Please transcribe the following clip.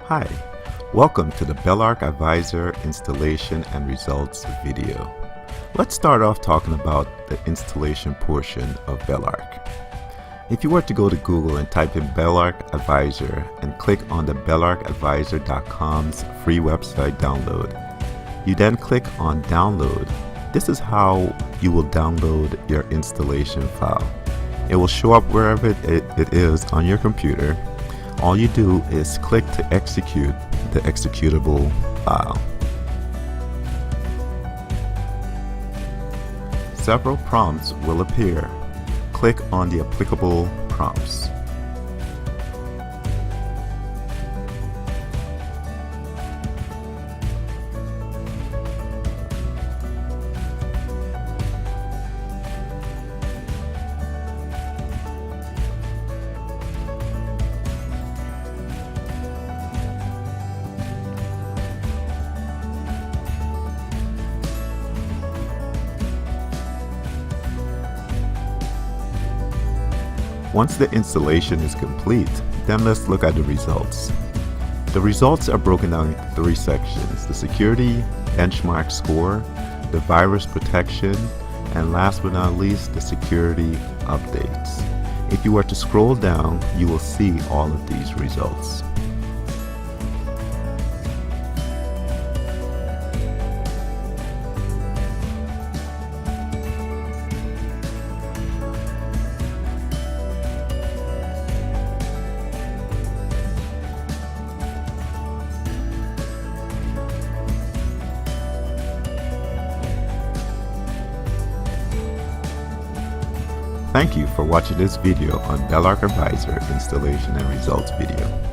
Hi, welcome to the Belarc Advisor installation and results video. Let's start off talking about the installation portion of Belarc. If you were to go to Google and type in Belarc Advisor and click on the belarcadvisor.com's free website download, you then click on download. This is how you will download your installation file. It will show up wherever it is on your computer. All you do is click to execute the executable file. Several prompts will appear. Click on the applicable prompts. Once the installation is complete, then let's look at the results. The results are broken down into three sections: the security benchmark score, the virus protection, and last but not least, the security updates. If you were to scroll down, you will see all of these results. Thank you for watching this video on Belarc Advisor installation and results video.